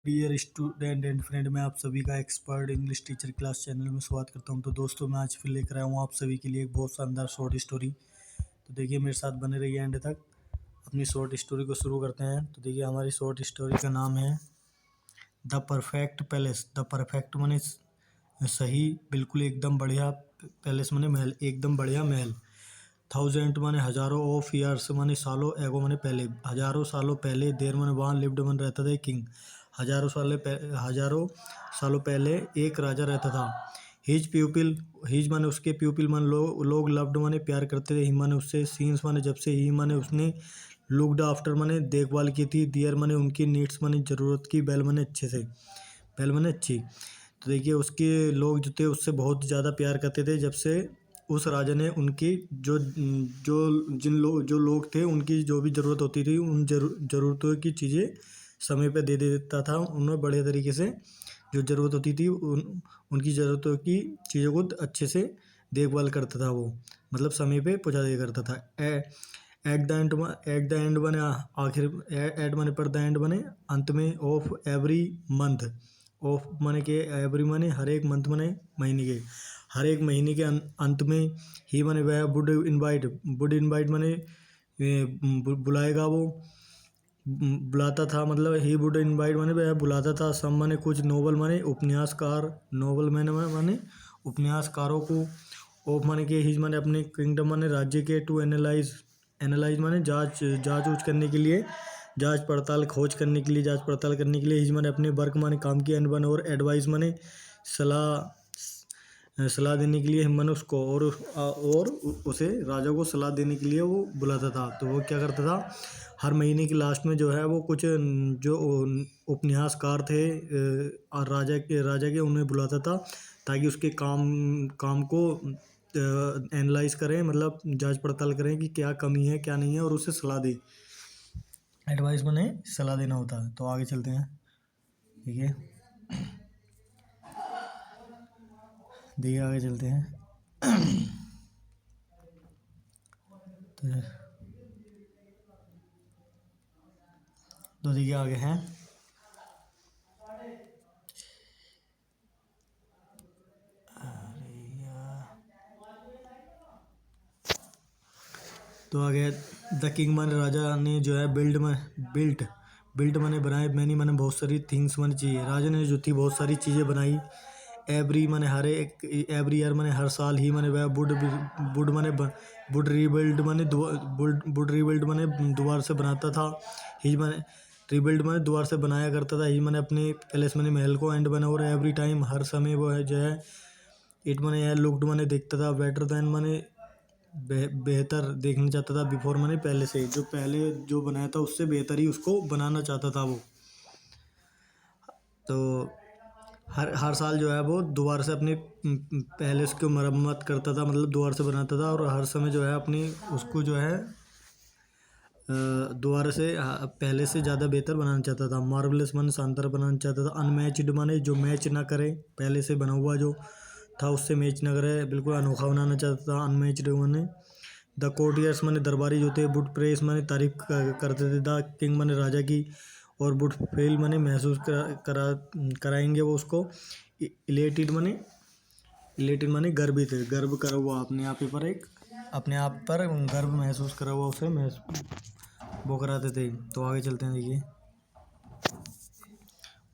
Dear student and friend, मैं आप सभी का expert English teacher class channel में स्वागत करता हूं। तो दोस्तों, मैं आज फिर लेकर आया हूं आप सभी के लिए एक बहुत शानदार शॉर्ट स्टोरी। तो देखिए, मेरे साथ बने रहिए एंड तक। अपनी शॉर्ट स्टोरी को शुरू करते हैं। तो देखिए, हमारी शॉर्ट स्टोरी का नाम है the perfect palace. The perfect माने सही, बिल्कुल एकदम बढ़िया। पैलेस माने महल, एकदम बढ़िया महल। थाउजेंड माने हजारों, ऑफ ईयर्स माने सालों, एगो माने पहले, हजारों सालों पहले। देर माने वहाँ, लिव्ड माने रहता था एक किंग। हजारों सालों पहले एक राजा रहता था। हिज प्यूपिल, हिज माने उसके, प्यूपिल माने लोग लव्ड माने प्यार करते थे, हिम माने उससे, सीन्स माने जब से, ही माने उसने, लुक्ड आफ्टर माने देखभाल की थी, दियर माने उनकी, नीड्स माने जरूरत की, बेल माने अच्छे से, बेल माने अच्छी। तो देखिए, उसके लोग जो थे उससे बहुत ज़्यादा प्यार करते थे जब से उस राजा ने उनकी जो लोग थे उनकी जो भी ज़रूरत होती थी उन ज़रूरतों की चीज़ें समय पे दे देता था। उन्हें बढ़िया तरीके से जो ज़रूरत होती थी उनकी ज़रूरतों की चीज़ों को अच्छे से देखभाल करता था वो, मतलब समय पे पहुँचा दिया करता था। एट द एंड बने आखिर, एट माने पर, द एंड बने अंत में, ऑफ एवरी मंथ। ऑफ माने के, एवरी माने हर एक, मंथ माने महीने के, हर एक महीने के अंत में, ही माने वह, वुड इनवाइट माने बुलाएगा वो, बुलाता था, मतलब ही वुड इनवाइट माने वह बुलाता था। सम माने कुछ, नोबल माने उपन्यासकार, नोबल माने उपन्यासकारों को। ऑफ माने के, हिज माने अपने, किंगडम माने राज्य के, टू एनालाइज, एनालाइज माने जांच ऊँच करने के लिए, जांच पड़ताल, खोज करने के लिए, जांच पड़ताल करने के लिए। हिज माने अपने, वर्क माने काम की, एंड वन और एडवाइस माने सलाह देने के लिए, हिमन उसको, और उसे, राजा को सलाह देने के लिए वो बुलाता था। तो वो क्या करता था, हर महीने की लास्ट में जो है वो कुछ जो उपन्यासकार थे और राजा के उन्हें बुलाता था, ताकि उसके काम को एनालाइज करें, मतलब जांच पड़ताल करें कि क्या कमी है क्या नहीं है, और उसे सलाह दे। एडवाइस माने सलाह देना होता है। तो आगे चलते हैं। ठीक है, देखिए आगे चलते हैं। तो देखिए आगे हैं। तो आगे, द किंग माने राजा ने जो है, बिल्ट माने बनाए, मैनी माने बहुत सारी, थिंग्स माने चीज़ें, राजा ने जो थी बहुत सारी चीज़ें बनाई। एवरी माने हर एक, एवरी ईयर माने हर साल, ही माने वह, वुड माने वुड रीबिल्ड माने वुड रीबिल्ड माने दोबारा से बनाता था। ही माने रीबिल्ड माने दोबारा से बनाया करता था। ही माने अपने पैलेस माने महल को, एंड बना, और एवरी टाइम हर समय वो है जो है, इट माने यह, लुक्ड माने देखता था, बेटर देन माने बेहतर देखना चाहता था, बिफोर माने पहले से, जो पहले जो बनाया था उससे बेहतर ही उसको बनाना चाहता था वो। तो हर साल जो है वो दोबारा से अपने पैलेस की मरम्मत करता था, मतलब दोबारा से बनाता था, और हर समय जो है अपनी उसको जो है दोबारा से पहले से ज़्यादा बेहतर बनाना चाहता था। मार्वलेस माने शानदार बनाना चाहता था। अनमैच्ड माने जो मैच ना करे, पहले से बना हुआ जो था उससे मैच ना करे, बिल्कुल अनोखा बनाना चाहता था। अनमैच्ड माने, द कोर्टियर्स माने दरबारी जो थे, वुड प्रेस माने तारीफ करते थे, द किंग माने राजा की, और वुड फेल माने महसूस कराएंगे वो उसको। इलेटेड माने गर्वित, गर्व करा हुआ, अपने आप पर गर्व महसूस करा हुआ उसे वो कराते थे। तो आगे चलते हैं। देखिए,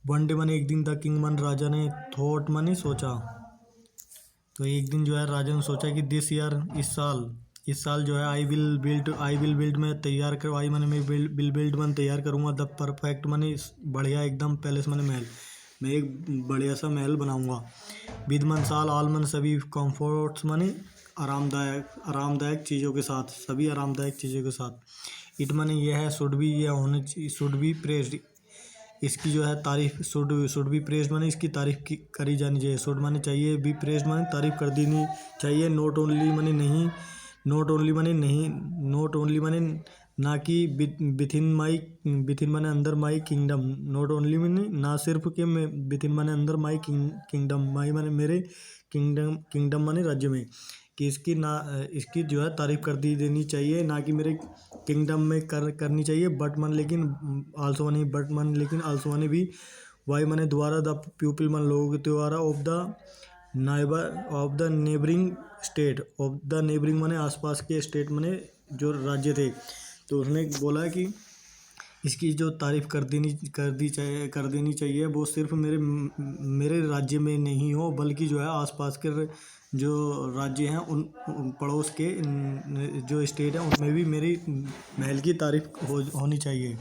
वन डे माने एक दिन, द किंग माने राजा ने, थॉट माने सोचा। तो एक दिन जो है राजा ने सोचा कि दिस ईयर, इस साल जो है, आई विल बिल्ड मैं तैयार कर, आई माने मैं, विल बिल्ड मैं तैयार करूँगा, द परफेक्ट माने बढ़िया एकदम, पैलेस माने महल, मैं एक बढ़िया सा महल बनाऊंगा। विद मन साल, ऑल मन सभी, कंफर्ट्स माने आरामदायक चीज़ों के साथ, सभी आरामदायक चीज़ों के साथ। इट माने यह है, शुड भी, यह होने चाहिए, शुड बी प्रेस्ड, इसकी जो है तारीफ, शुड बी प्रेस्ड माने इसकी तारीफ करी जानी चाहिए। शुड माने चाहिए, बी प्रेस्ड माने तारीफ कर देनी चाहिए। नॉट ओनली माने नहीं, नॉट ओनली माने ना कि, विथिन माने अंदर, माई किंगडम, नॉट ओनली माने ना सिर्फ के, मैं, विथिन माने अंदर, माई किंगडम, माई माने मेरे, किंगडम माने राज्य में, कि इसकी जो है तारीफ कर दी देनी चाहिए, ना कि मेरे किंगडम में करनी चाहिए। बट मन लेकिन, आल्सो माने, बट मन लेकिन, आल्सो माने भी, वाई माने द्वारा, द पीपल मन लोगों के द्वारा, of the neighbouring state, of the neighbouring माने आसपास के स्टेट माने जो राज्य थे। तो उसने बोला कि इसकी जो तारीफ़ कर देनी चाहिए, वो सिर्फ मेरे राज्य में नहीं हो, बल्कि जो है आसपास के जो राज्य हैं उन पड़ोस के जो स्टेट हैं उनमें भी मेरी महल की तारीफ़ होनी चाहिए।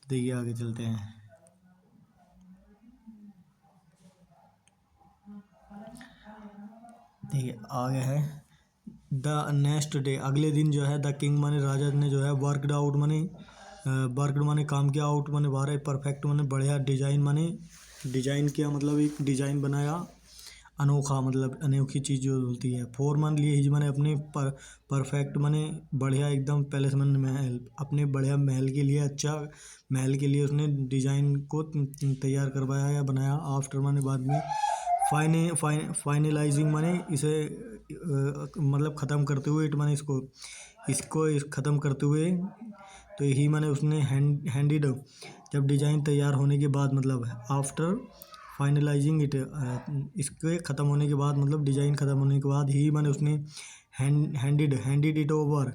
देखिए आगे चलते हैं। देखिए आगे है द नेक्स्ट डे, अगले दिन जो है द किंग माने राजा ने जो है वर्कड माने काम किया, आउट माने बाहर, परफेक्ट माने बढ़िया, डिजाइन किया, मतलब एक डिजाइन बनाया, अनोखा मतलब अनोखी चीज़ जो होती है। 4 मान लिए हिज माने अपने परफेक्ट माने बढ़िया एकदम, पैलेस माने महल, अपने बढ़िया महल के लिए, अच्छा महल के लिए उसने डिजाइन को तैयार करवाया या बनाया। आफ्टर माने बाद में, फाइनलाइजिंग माने इसे मतलब ख़त्म करते हुए, इट माने इसको ख़त्म करते हुए, तो यही माने उसने हैंडिड, जब डिज़ाइन तैयार होने के बाद, मतलब आफ्टर फाइनलाइजिंग इट, इसके ख़त्म होने के बाद, मतलब डिज़ाइन ख़त्म होने के बाद ही माने उसने हैंडिड इट ओवर,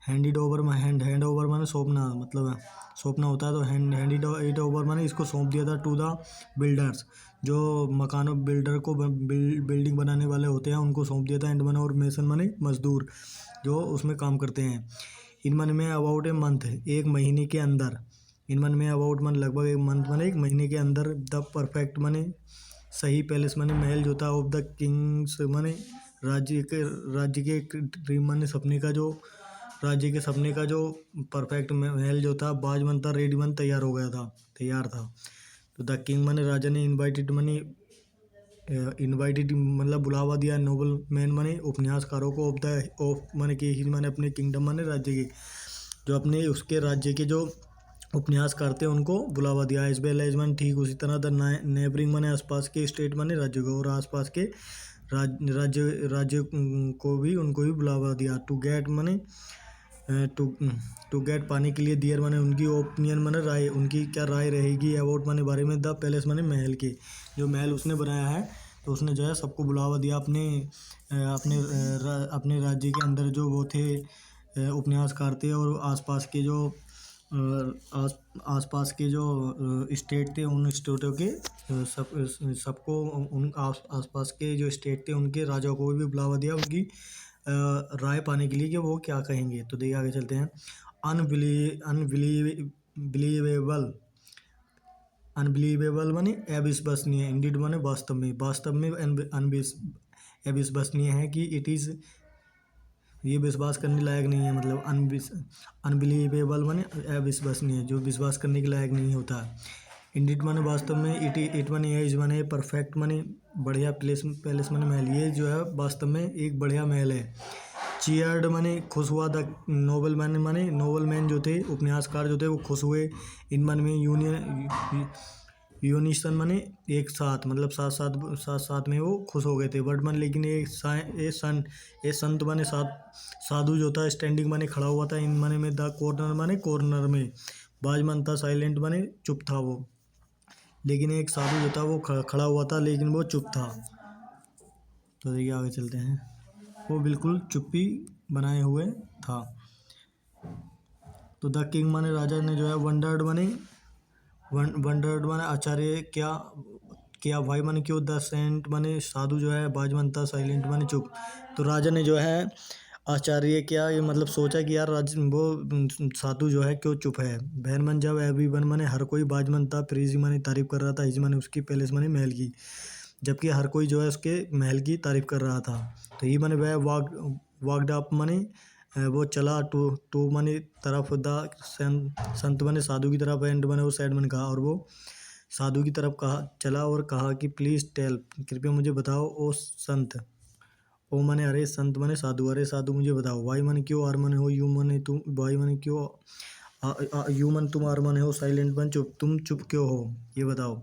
हैंड ओवर माने सौंपना, मतलब सौंपना होता है। तो हैंडिड इट ओवर माने इसको सौंप दिया था टू द बिल्डर्स, जो मकानों बिल्डर को बिल्डिंग बनाने वाले होते हैं उनको सौंप दिया था। एंड माने और मेसन माने मजदूर जो उसमें काम करते हैं। इन मन में अबाउट ए मंथ, एक महीने के अंदर, इन मन में अबाउट मन लगभग एक मंथ माने एक महीने के अंदर, द परफेक्ट माने सही, पैलेस माने महल जो था, ऑफ द किंग्स माने राज्य के ड्रीम माने सपने का जो, राज्य के सपने का जो परफेक्ट महल जो था, बाजमन था, रेडी मन तैयार था। तो द किंग माने राजा ने इनवाइटेड मतलब बुलावा दिया, नोबल मैन माने उपन्यासकारों को, ऑफ माने कि ही माने अपने किंगडम माने राज्य के, जो अपने उसके राज्य के जो उपन्यासकार थे उनको बुलावा दिया। एज वेल एज माने ठीक उसी तरह, द नेबरिंग माने आसपास के स्टेट माने राज्य को, और आसपास के राज्य को भी, उनको भी बुलावा दिया। टू गेट माने टू गेट पाने के लिए, दियर माने उनकी, ओपिनियन माने राय, उनकी क्या राय रहेगी अबाउट माने बारे में, द पैलेस माने महल के, जो महल उसने बनाया है। तो उसने जो है सबको बुलावा दिया, अपने राज्य के अंदर जो वो थे उपन्यासकार थे, और आसपास के जो स्टेट थे, उन स्टेटों के सबको, उन आसपास के जो स्टेट थे उनके राजाओं को भी बुलावा दिया, उनकी राय पाने के लिए कि वो क्या कहेंगे। तो देखिए आगे चलते हैं। अनबिलीवेबल माने अविश्वसनीय, इंडीड माने वास्तव में अविश्वसनीय है कि इट इज़, ये विश्वास करने लायक नहीं है, मतलब अनबिलीवेबल माने अविश्वसनीय, जो विश्वास करने के लायक नहीं होता। इंडीड माने वास्तव में, इट माने इज माने परफेक्ट माने बढ़िया, पैलेस माने महल, ये जो है वास्तव में एक बढ़िया महल है। चीयर्ड माने खुश हुआ, द नोबल मैन माने नोबल मैन जो थे, उपन्यासकार जो थे, वो खुश हुए। इन मन में यूनिसन माने एक साथ, मतलब साथ में वो खुश हो गए थे। बट मन लेकिन ए संत माने साधु जो था, स्टैंडिंग माने खड़ा हुआ था, इन माने में, द कॉर्नर माने कॉर्नर में, बाजमन था, साइलेंट माने चुप था वो, लेकिन एक साधु जो था वो खड़ा हुआ था, लेकिन वो चुप था। तो देखिए आगे चलते हैं। वो बिल्कुल चुप्पी बनाए हुए था। तो द किंग माने राजा ने जो है वंडर्ड माने आचार्य, क्या भाई माने क्यों, द सेंट माने साधु जो है, बाजमन था, साइलेंट माने चुप। तो राजा ने जो है आचार्य क्या, ये मतलब सोचा कि यार वो साधु जो है क्यों चुप है। बहन मन जब एवरीवन माने हर कोई, बाजमन था, प्रीजी माने तारीफ कर रहा था, हिज माने उसकी, पैलेस माने महल की, जबकि हर कोई जो है उसके महल की तारीफ कर रहा था। तो ही माने वह वाक्ड अप माने वो चला, टू माने तरफ, द संत माने साधु की तरफ, एंड माने वो सैड माने कहा, और वो साधु की तरफ चला और कहा कि प्लीज़ टेल, कृपया मुझे बताओ, ओ संत, ओ माने अरे, संत माने साधु, अरे साधु मुझे बताओ, वाई माने क्यों, आर माने हो, यू माने तुम, वाई माने क्यों, यू मन तुम, आर माने हो, साइलेंट मन चुप, तुम चुप क्यों हो, ये बताओ।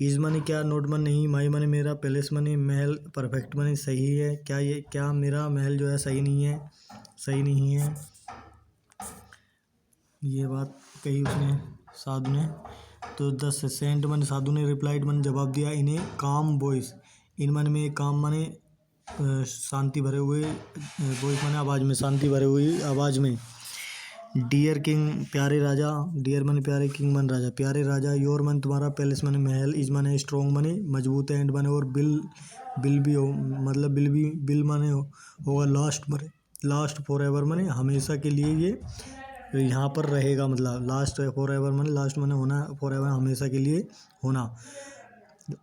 इज माने क्या, नोट मन नहीं, माई माने मेरा, पैलेस माने महल, परफेक्ट माने सही है, क्या मेरा महल जो है सही नहीं है। ये बात कही उसने, साधु ने। तो द सेंट मन साधु ने रिप्लाइड मन जवाब दिया इन ए काम वॉइस, इन मन में काम माने शांति भरे हुए, वॉइस माने आवाज़ में, शांति भरे हुई आवाज़ में। डियर किंग प्यारे राजा, डियर मन प्यारे, किंग मन राजा, प्यारे राजा, योर मन तुम्हारा पैलेस माने महल, इज माने स्ट्रॉन्ग माने मजबूत है, एंड माने और बिल भी हो, मतलब बिल माने होगा लास्ट माने लास्ट फॉर एवर माने हमेशा के लिए ये यहाँ पर रहेगा, मतलब लास्ट फॉर एवर माने लास्ट माने होना, फॉर एवर हमेशा के लिए होना,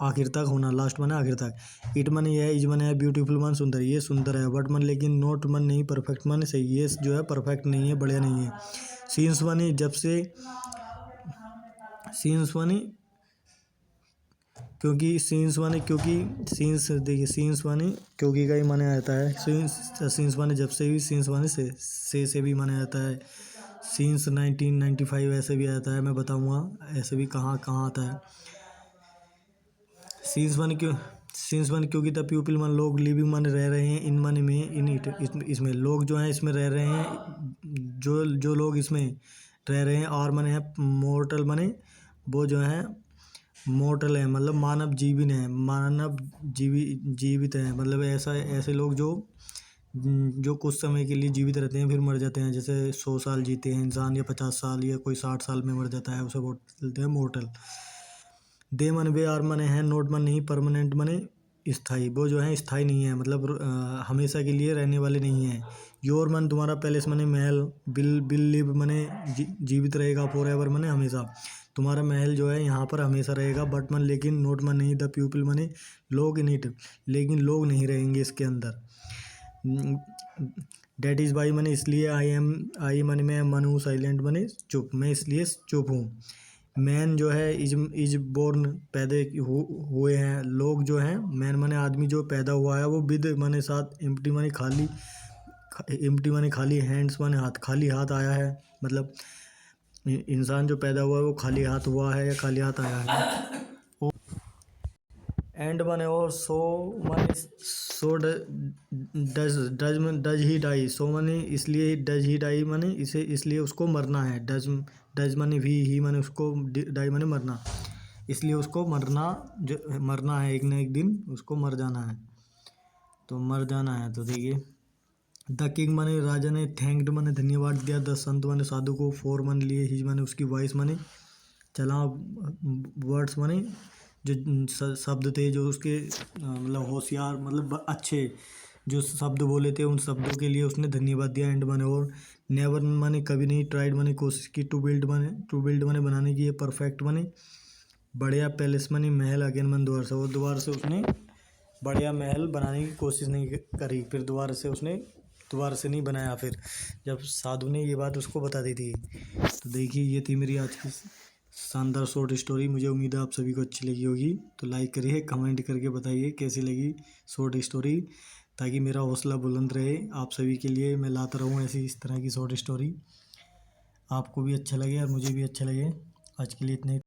आखिर तक होना, लास्ट माने आखिर तक। इट मन ये है, इज मन है ब्यूटीफुल मन सुंदर, ये सुंदर है, बट मन लेकिन नोट मन नहीं परफेक्ट मन सही, ये जो है परफेक्ट नहीं है, बढ़िया नहीं है। सीन्स माने जब से, सीन्स माने क्योंकि, सीन्स माने क्योंकि, सीन्स देखिए सीन्स माने क्योंकि का ही माने आता है, सीन्स माने जब से भी, सीन्स माने से भी माने आता है। सीन्स 1995 ऐसे भी आता है, मैं बताऊंगा ऐसे भी कहाँ कहाँ आता है। सीन्स वन क्योंकि द पीपल मन लोग लिविंग मन रह रहे हैं, इन मन में, इन इट इसमें लोग जो हैं इसमें रह रहे हैं, जो लोग इसमें रह रहे हैं, और मन है मोर्टल मने वो जो है मोर्टल है, मतलब मानव जीवित है, जीवित है, मतलब ऐसे लोग जो कुछ समय के लिए जीवित रहते हैं फिर मर जाते हैं, जैसे 100 साल जीते हैं इंसान, या 50 साल, या कोई 60 साल में मर जाता है, उसे बोलते हैं मोर्टल। दे मन वे आर मने हैं, नोट मन नहीं, परमानेंट मने स्थाई, वो जो है स्थाई नहीं है, मतलब हमेशा के लिए रहने वाले नहीं है। योर मन तुम्हारा पैलेस मने महल, बिल लिव मने जीवित रहेगा, फॉर एवर मने हमेशा, तुम्हारा महल जो है यहाँ पर हमेशा रहेगा, बट मन लेकिन, नोट मन नहीं, द पीपल मने लोग इन इट, लेकिन लोग नहीं रहेंगे इसके अंदर। डेट इज़ बाई मने इसलिए, आई मने मैं, मन हूँ साइलेंट मने चुप, मैं इसलिए चुप हूँ। मैन जो है इज बोर्न पैदा हुए हैं, लोग जो हैं, मैन माने आदमी जो पैदा हुआ है वो विद माने साथ, एम्प्टी माने खाली, एम्प्टी माने खाली, हैंड्स माने हाथ, खाली हाथ आया है, मतलब इंसान जो पैदा हुआ है वो खाली हाथ हुआ है या खाली हाथ आया है। एंड माने और सो माने सो डज ही डाई, सो माने इसलिए, डज ही डाई माने इसे इसलिए उसको मरना है, डज माने भी, ही माने उसको, डाई माने मरना, इसलिए उसको मरना है, एक न एक दिन उसको मर जाना है, तो मर जाना है। तो देखिए द किंग माने राजा ने, थैंक्ड माने धन्यवाद दिया, द संत माने साधु को, फोर मन लिए, हिज माने उसकी वॉइस माने चला, वर्ड्स माने जो शब्द थे जो उसके मतलब होशियार, मतलब अच्छे जो शब्द बोले थे, उन शब्दों के लिए उसने धन्यवाद दिया। एंड माने और, नेवर माने कभी नहीं, ट्राइड माने कोशिश की, टू बिल्ड माने बनाने की, परफेक्ट माने बढ़िया, पैलेस माने महल, अगेन मन दोबारा से उसने बढ़िया महल बनाने की कोशिश नहीं करी, फिर दोबारा से नहीं बनाया, फिर जब साधु ने ये बात उसको बता दी थी। तो देखिए ये थी मेरी आज की शानदार शॉर्ट स्टोरी, मुझे उम्मीद है आप सभी को अच्छी लगी होगी, तो लाइक करिए, कमेंट करके बताइए कैसी लगी शॉर्ट स्टोरी, ताकि मेरा हौसला बुलंद रहे, आप सभी के लिए मैं लाता रहूँ ऐसी इस तरह की शॉर्ट स्टोरी, आपको भी अच्छा लगे और मुझे भी अच्छा लगे। आज के लिए इतने